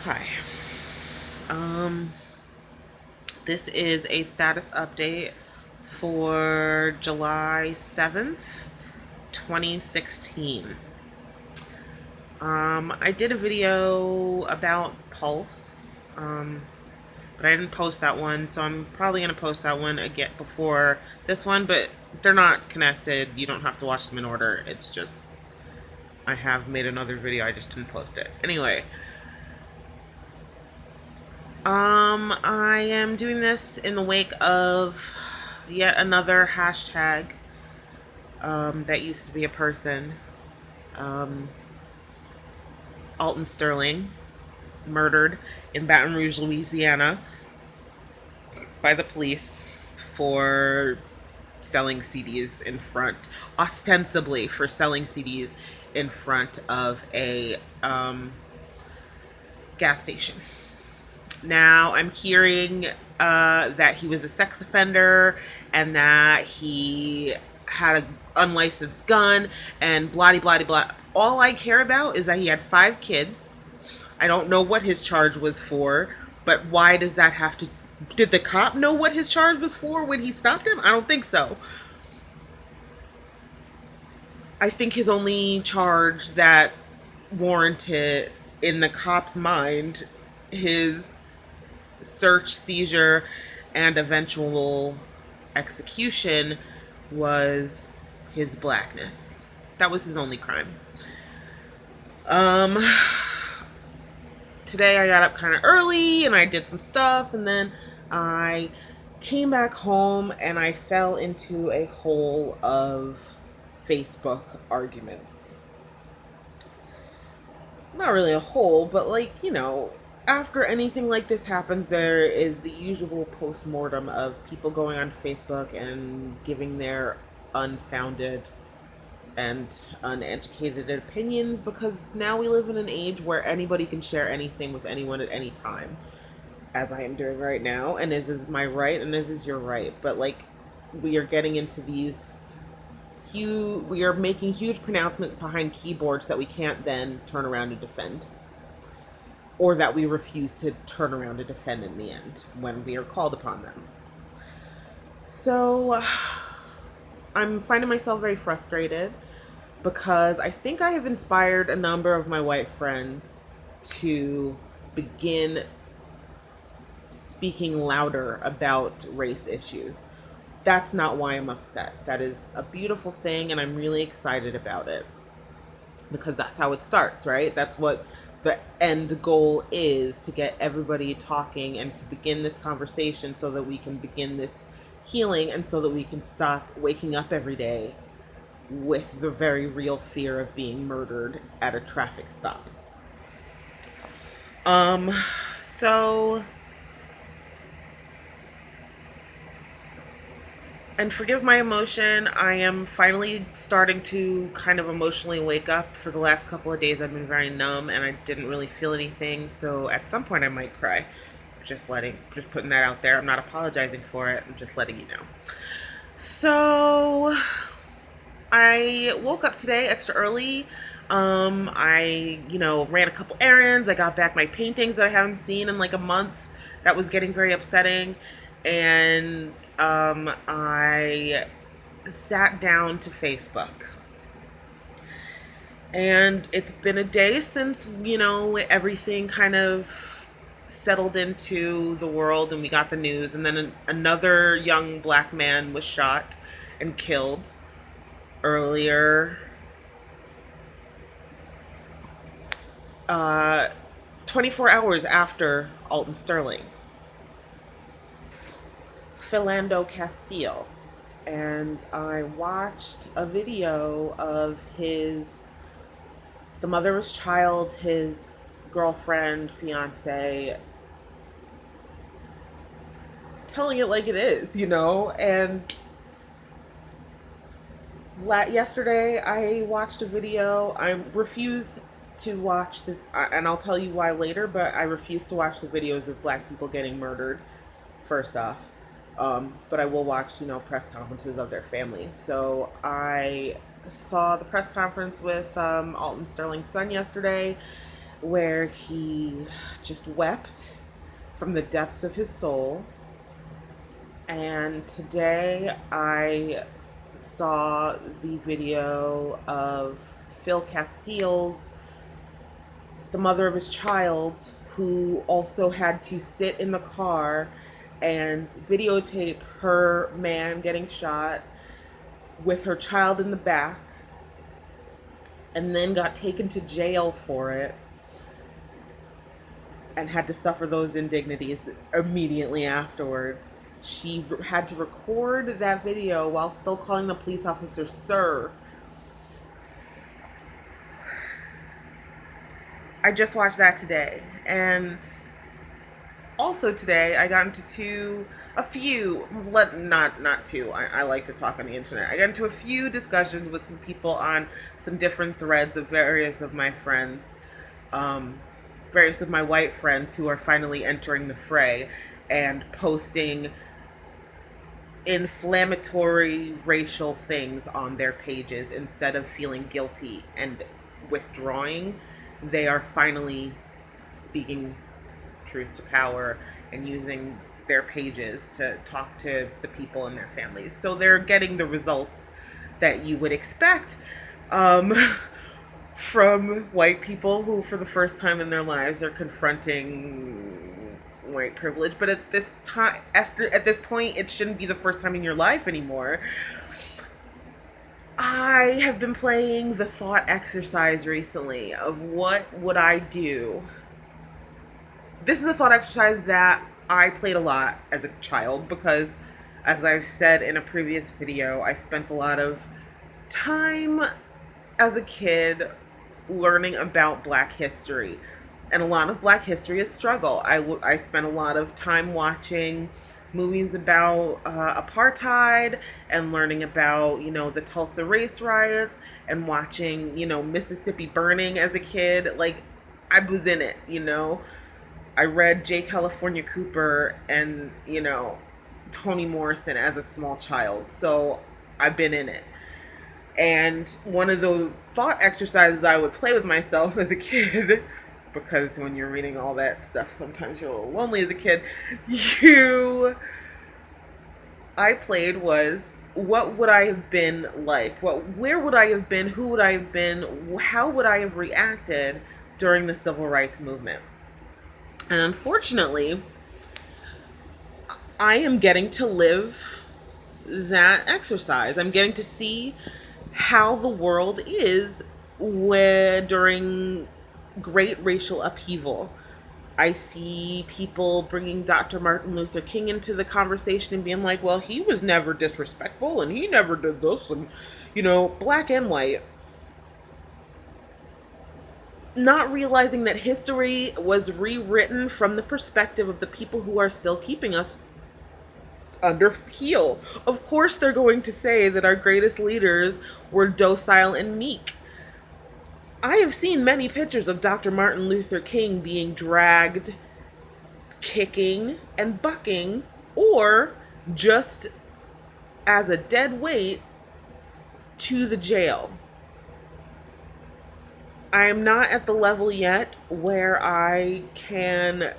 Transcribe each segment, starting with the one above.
Hi. Um, this is a status update for July 7th, 2016. I did a video about Pulse, but I didn't post that one, so I'm probably going to post that one again before this one, but they're not connected. You don't have to watch them in order. It's just, I have made another video, I just didn't post it. Anyway, I am doing this in the wake of yet another hashtag that used to be a person. Um, Alton Sterling, murdered in Baton Rouge, Louisiana, by the police for selling CDs in front, ostensibly for selling CDs in front of a gas station. Now I'm hearing that he was a sex offender and that he had an unlicensed gun and blah blah blah. All I care about is that he had 5 kids. I don't know what his charge was for, but why does that have to? Did the cop know what his charge was for when he stopped him? I don't think so. I think his only charge that warranted, in the cop's mind, his search, seizure, and eventual execution was his blackness. That was his only crime. Um, Today I got up kind of early and I did some stuff, and then I came back home and I fell into a hole of Facebook arguments. Not really a hole, but after anything like this happens, there is the usual post-mortem of people going on Facebook and giving their unfounded and uneducated opinions, because now we live in an age where anybody can share anything with anyone at any time, as I am doing right now, and this is my right and this is your right. But we are getting into these huge, we are making huge pronouncements behind keyboards that we can't then turn around and defend, or that we refuse to turn around and defend in the end when we are called upon them. So I'm finding myself very frustrated because I think I have inspired a number of my white friends to begin speaking louder about race issues. That's not why I'm upset. That is a beautiful thing, and I'm really excited about it because that's how it starts, right? That's what the end goal is, to get everybody talking and to begin this conversation so that we can begin this healing, and so that we can stop waking up every day with the very real fear of being murdered at a traffic stop. Um, so, and forgive my emotion, I am finally starting to kind of emotionally wake up. For the last couple of days, I've been very numb and I didn't really feel anything. So at some point, I might cry. Just putting that out there. I'm not apologizing for it. I'm just letting you know. So, I woke up today extra early. I, ran a couple errands. I got back my paintings that I haven't seen in like a month. That was getting very upsetting. And I sat down to Facebook. And it's been a day since, everything kind of settled into the world and we got the news. And then another young black man was shot and killed earlier, uh, 24 hours after Alton Sterling, Philando Castile. And I watched a video of the mother of his child, his girlfriend, fiance, telling it like it is, and yesterday I watched a video. I refuse to watch and I'll tell you why later, but I refuse to watch the videos of black people getting murdered, first off. But I will watch, press conferences of their families. So I saw the press conference with Alton Sterling's son yesterday, where he just wept from the depths of his soul. And today I saw the video of Phil Castile's, the mother of his child, who also had to sit in the car and videotape her man getting shot with her child in the back, and then got taken to jail for it and had to suffer those indignities immediately afterwards. She had to record that video while still calling the police officer sir. I just watched that today. And also today I got into not two, I like to talk on the internet. I got into a few discussions with some people on some different threads of various of my friends, various of my white friends who are finally entering the fray and posting inflammatory racial things on their pages instead of feeling guilty and withdrawing. They are finally speaking truth to power and using their pages to talk to the people in their families. So they're getting the results that you would expect, from white people who, for the first time in their lives, are confronting white privilege. But at this time, at this point, it shouldn't be the first time in your life anymore. I have been playing the thought exercise recently of what would I do. This is a thought exercise that I played a lot as a child because, as I've said in a previous video, I spent a lot of time as a kid learning about Black history. And a lot of Black history is struggle. I spent a lot of time watching movies about apartheid and learning about, the Tulsa race riots and watching, Mississippi burning as a kid. Like, I was in it, I read J. California Cooper and, Toni Morrison as a small child. So I've been in it. And one of the thought exercises I would play with myself as a kid, because when you're reading all that stuff, sometimes you're a little lonely as a kid, I played was, what would I have been like? Where would I have been? Who would I have been? How would I have reacted during the civil rights movement? And unfortunately, I am getting to live that exercise. I'm getting to see how the world is during great racial upheaval. I see people bringing Dr. Martin Luther King into the conversation and being like, well, he was never disrespectful and he never did this, and, black and white. Not realizing that history was rewritten from the perspective of the people who are still keeping us under heel. Of course, they're going to say that our greatest leaders were docile and meek. I have seen many pictures of Dr. Martin Luther King being dragged, kicking, and bucking, or just as a dead weight to the jail. I am not at the level yet where I can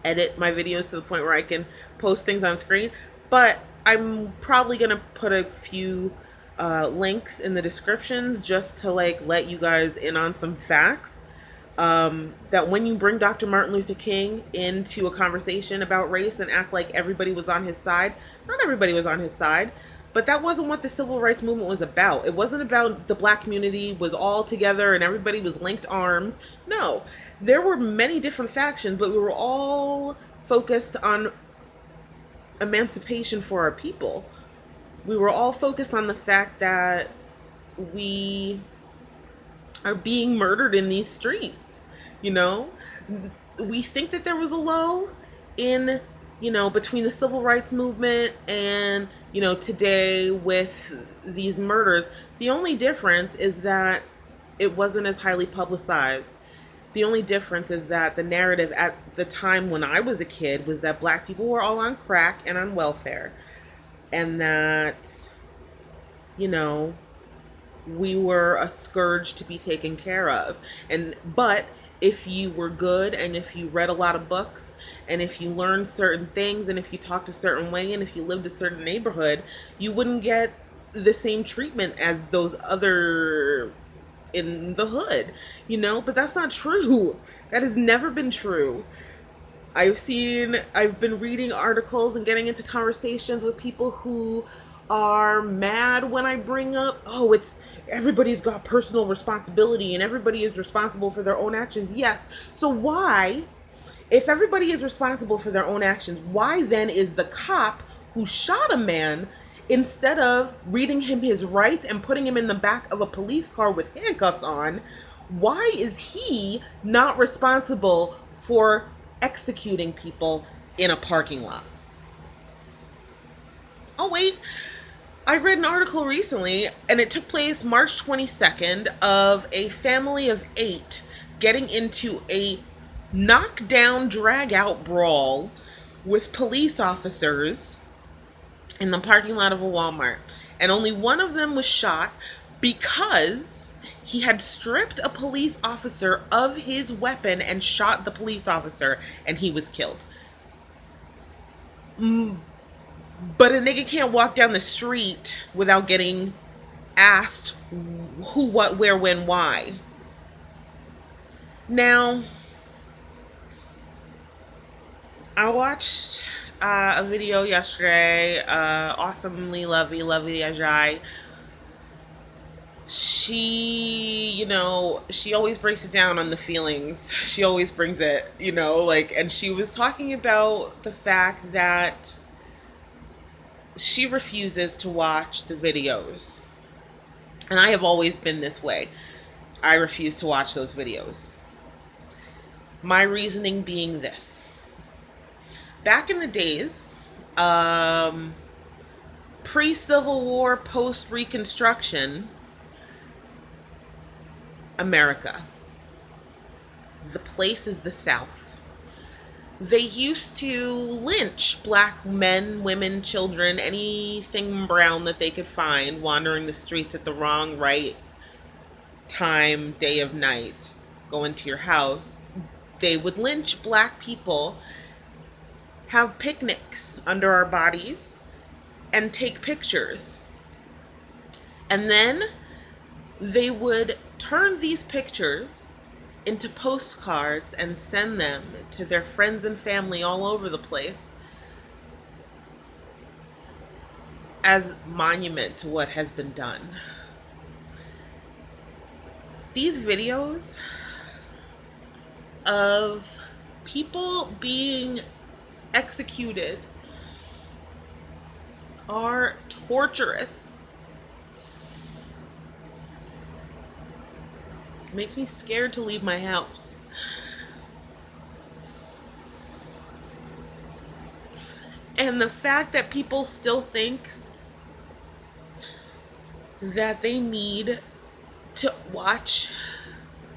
edit my videos to the point where I can post things on screen, but I'm probably going to put a few links in the descriptions just to let you guys in on some facts, that when you bring Dr. Martin Luther King into a conversation about race and act like everybody was on his side, not everybody was on his side, but that wasn't what the civil rights movement was about. It wasn't about the Black community was all together and everybody was linked arms. No, there were many different factions, but we were all focused on emancipation for our people. We were all focused on the fact that we are being murdered in these streets. We think that there was a lull in, between the civil rights movement and, today with these murders. The only difference is that it wasn't as highly publicized. The only difference is that the narrative at the time when I was a kid was that Black people were all on crack and on welfare. And that, we were a scourge to be taken care of. But if you were good, and if you read a lot of books, and if you learned certain things, and if you talked a certain way, and if you lived a certain neighborhood, you wouldn't get the same treatment as those other in the hood, but that's not true. That has never been true. I've been reading articles and getting into conversations with people who are mad when I bring up, oh, it's everybody's got personal responsibility and everybody is responsible for their own actions. Yes. So why, if everybody is responsible for their own actions, why then is the cop who shot a man, instead of reading him his rights and putting him in the back of a police car with handcuffs on, why is he not responsible for executing people in a parking lot? Oh, wait. I read an article recently, and it took place March 22nd, of a family of 8 getting into a knockdown, drag out brawl with police officers in the parking lot of a Walmart. And only one of them was shot because he had stripped a police officer of his weapon and shot the police officer, and he was killed. But a nigga can't walk down the street without getting asked who, what, where, when, why. Now, I watched a video yesterday, awesomely lovey Ajay. She always breaks it down on the feelings. She always brings it, and she was talking about the fact that she refuses to watch the videos. And I have always been this way. I refuse to watch those videos. My reasoning being this. Back in the days, pre-Civil War, post-Reconstruction America, the place is the South. They used to lynch black men, women, children, anything brown that they could find wandering the streets at the wrong, right time, day of night, go into your house. They would lynch black people, have picnics under our bodies, and take pictures. And then they would turn these pictures into postcards and send them to their friends and family all over the place as monument to what has been done. These videos of people being executed are torturous. It makes me scared to leave my house. And the fact that people still think that they need to watch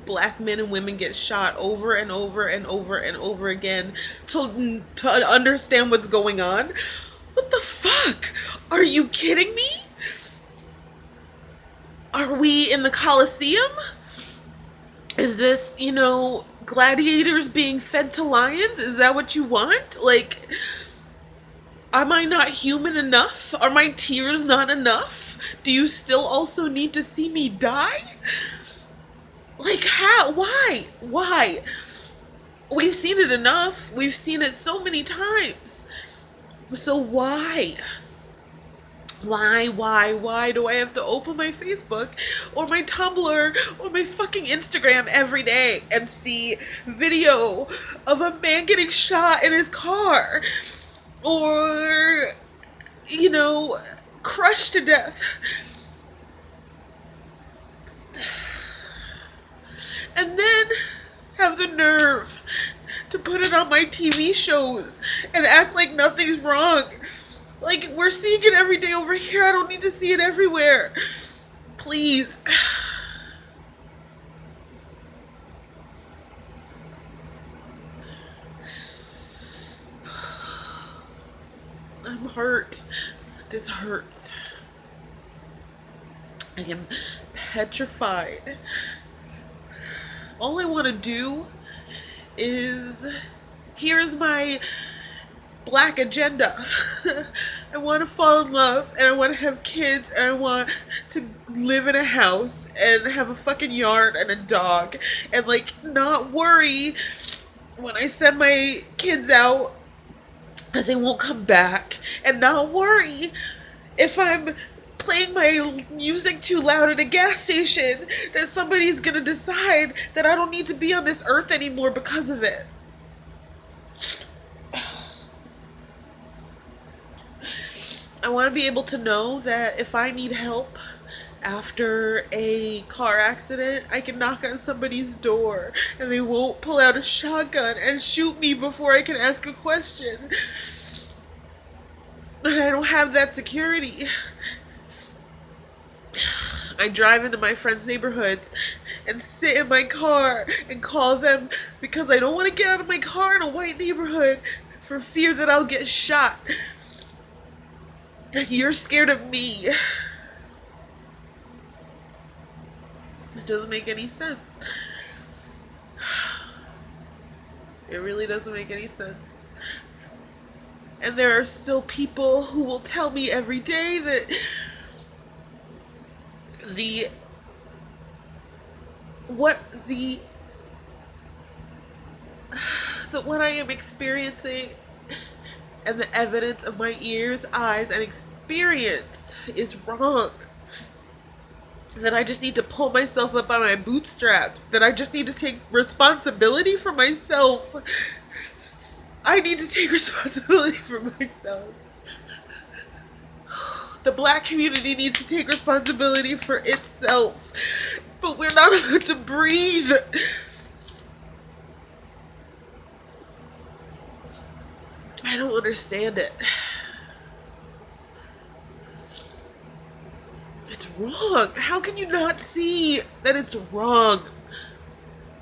black men and women get shot over and over and over and over again to understand what's going on. What the fuck? Are you kidding me? Are we in the Coliseum? Is this, gladiators being fed to lions? Is that what you want? Like, am I not human enough? Are my tears not enough? Do you still also need to see me die? Like, how? Why? Why? We've seen it enough. We've seen it so many times. So why? Why do I have to open my Facebook or my Tumblr or my fucking Instagram every day and see video of a man getting shot in his car or, crushed to death? And then have the nerve to put it on my TV shows and act like nothing's wrong. Like, we're seeing it every day over here. I don't need to see it everywhere. Please. I'm hurt. This hurts. I am petrified. All I want to do is, here's my black agenda. I want to fall in love and I want to have kids and I want to live in a house and have a fucking yard and a dog and like not worry when I send my kids out that they won't come back, and not worry if I'm playing my music too loud at a gas station that somebody's gonna decide that I don't need to be on this earth anymore because of it. I want to be able to know that if I need help after a car accident, I can knock on somebody's door and they won't pull out a shotgun and shoot me before I can ask a question. But I don't have that security. I drive into my friends' neighborhoods and sit in my car and call them because I don't want to get out of my car in a white neighborhood for fear that I'll get shot. You're scared of me. It doesn't make any sense. It really doesn't make any sense. And there are still people who will tell me every day that the what the that what I am experiencing and the evidence of my ears, eyes, and experience is wrong. That I just need to pull myself up by my bootstraps. That I just need to take responsibility for myself. I need to take responsibility for myself. The black community needs to take responsibility for itself. But we're not allowed to breathe. I don't understand it. It's wrong. How can you not see that it's wrong?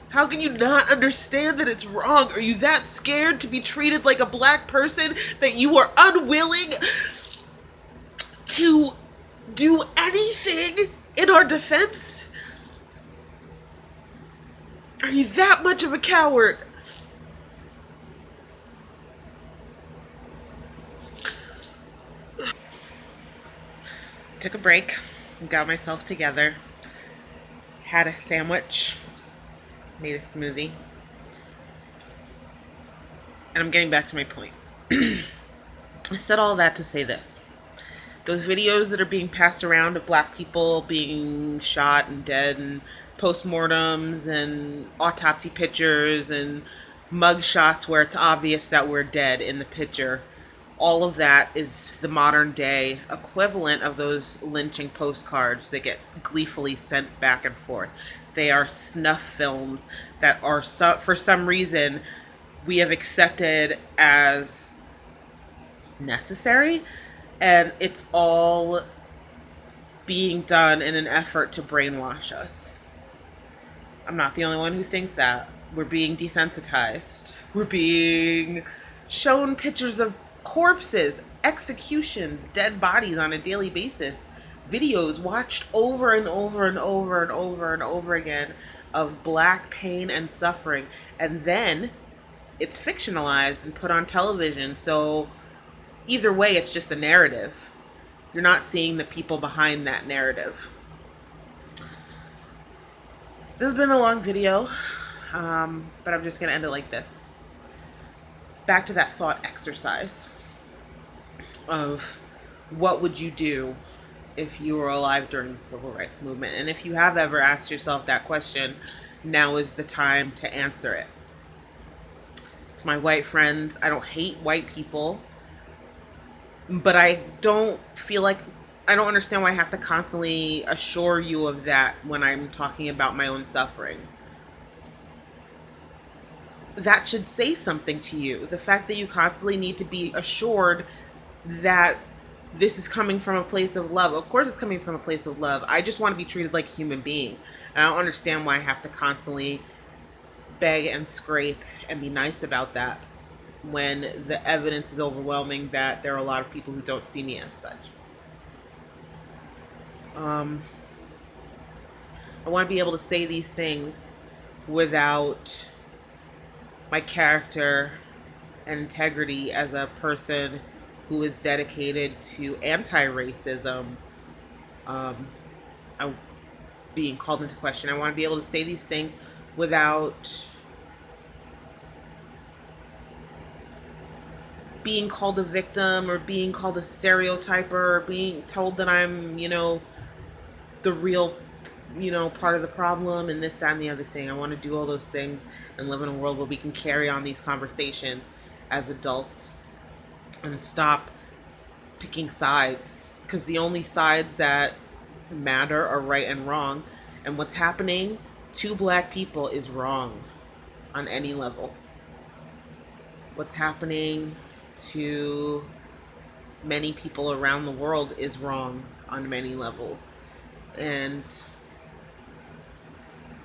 How can you not understand that it's wrong? Are you that scared to be treated like a black person that you are unwilling to do anything in our defense? Are you that much of a coward? Took a break, got myself together, had a sandwich, made a smoothie, and I'm getting back to my point. I said all that to say this. Those videos that are being passed around of black people being shot and dead, and postmortems and autopsy pictures and mug shots where it's obvious that we're dead in the picture, all of that is the modern day equivalent of those lynching postcards that get gleefully sent back and forth. They are snuff films that are, for some reason, we have accepted as necessary, and it's all being done in an effort to brainwash us. I'm not the only one who thinks that. We're being desensitized. We're being shown pictures of corpses, executions, dead bodies on a daily basis. Videos watched over and over and over and over and over again of black pain and suffering. And then it's fictionalized and put on television. So either way, it's just a narrative. You're not seeing the people behind that narrative. This has been a long video, but I'm just going to end it like this. Back to that thought exercise of what would you do if you were alive during the civil rights movement. And if you have ever asked yourself that question, now is the time to answer it. To my white friends, I don't hate white people, but I don't understand why I have to constantly assure you of that when I'm talking about my own suffering. That should say something to you. The fact that you constantly need to be assured that this is coming from a place of love. Of course it's coming from a place of love. I just want to be treated like a human being. And I don't understand why I have to constantly beg and scrape and be nice about that when the evidence is overwhelming that there are a lot of people who don't see me as such. I want to be able to say these things without my character and integrity as a person who is dedicated to anti-racism um, being called into question. I want to be able to say these things without being called a victim or being called a stereotyper or being told that I'm, the real, part of the problem and this, that, and the other thing. I want to do all those things and live in a world where we can carry on these conversations as adults and stop picking sides, because the only sides that matter are right and wrong. And what's happening to black people is wrong on any level. What's happening to many people around the world is wrong on many levels. And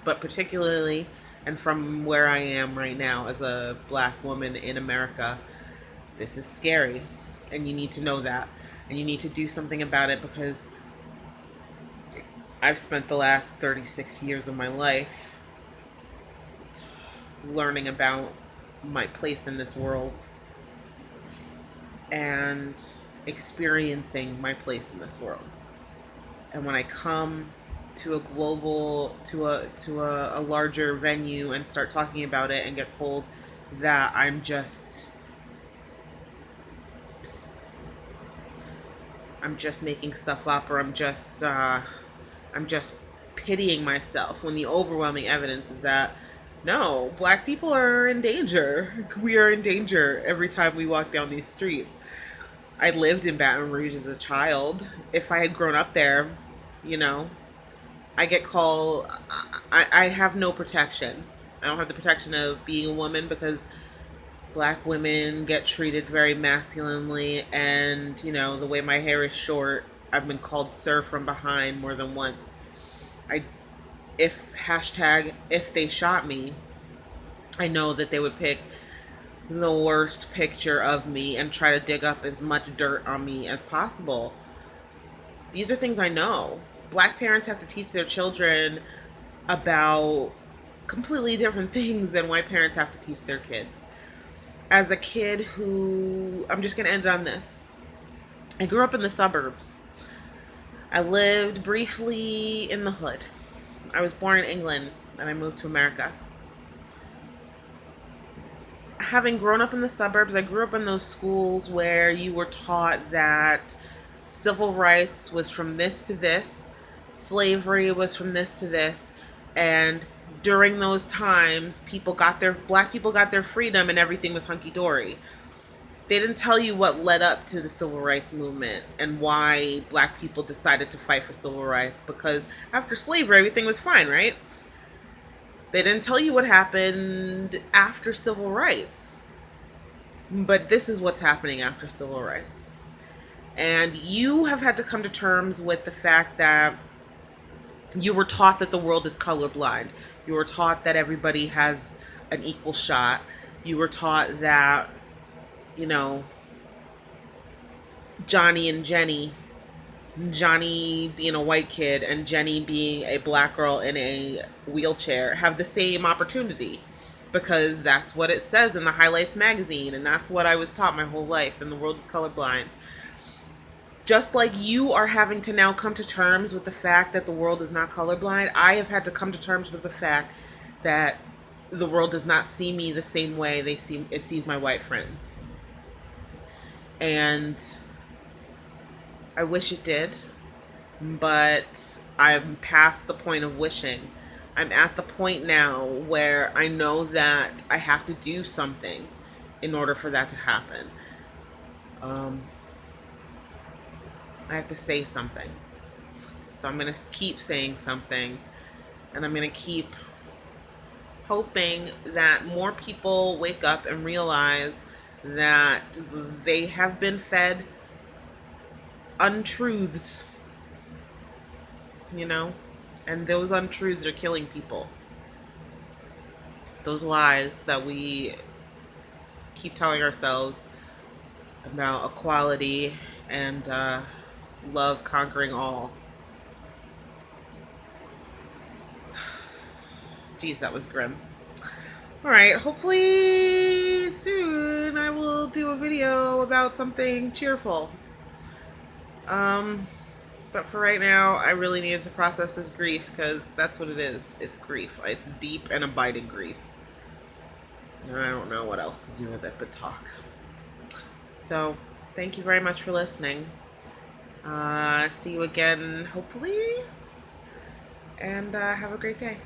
but particularly, and from where I am right now as a black woman in America, this is scary. And you need to know that. And you need to do something about it, because I've spent the last 36 years of my life learning about my place in this world and experiencing my place in this world. And when I come to a global, to a larger venue and start talking about it and get told that I'm just making stuff up, or I'm just pitying myself, when the overwhelming evidence is that no, black people are in danger. We are in danger every time we walk down these streets. I lived in Baton Rouge as a child. If I had grown up there, you know, I get called. I have no protection. I don't have the protection of being a woman, because black women get treated very masculinely, and the way my hair is short, I've been called sir from behind more than once. I if hashtag if they shot me, I know that they would pick the worst picture of me and try to dig up as much dirt on me as possible. These are things I know. Black parents have to teach their children about completely different things than white parents have to teach their kids. As a kid I'm just going to end it on this. I grew up in the suburbs. I lived briefly in the hood. I was born in England and I moved to America. Having grown up in the suburbs, I grew up in those schools where you were taught that civil rights was from this to this, slavery was from this to this, and during those times, black people got their freedom and everything was hunky-dory. They didn't tell you what led up to the civil rights movement and why black people decided to fight for civil rights, because after slavery, everything was fine, right? They didn't tell you what happened after civil rights. But this is what's happening after civil rights. And you have had to come to terms with the fact that you were taught that the world is colorblind. You were taught that everybody has an equal shot. You were taught that, Johnny and Jenny, Johnny being a white kid and Jenny being a black girl in a wheelchair, have the same opportunity, because that's what it says in the Highlights magazine, and that's what I was taught my whole life, and the world is colorblind. Just like you are having to now come to terms with the fact that the world is not colorblind, I have had to come to terms with the fact that the world does not see me the same way it sees my white friends. And I wish it did, but I'm past the point of wishing. I'm at the point now where I know that I have to do something in order for that to happen. I have to say something. So I'm going to keep saying something, and I'm going to keep hoping that more people wake up and realize that they have been fed untruths, and those untruths are killing people. Those lies that we keep telling ourselves about equality and love conquering all. Geez, that was grim. All right, hopefully soon I will do a video about something cheerful. Um, but for right now, I really needed to process this grief because that's what it is. It's grief. It's deep and abiding grief. And I don't know what else to do with it but talk. So, thank you very much for listening. See you again, hopefully, and have a great day.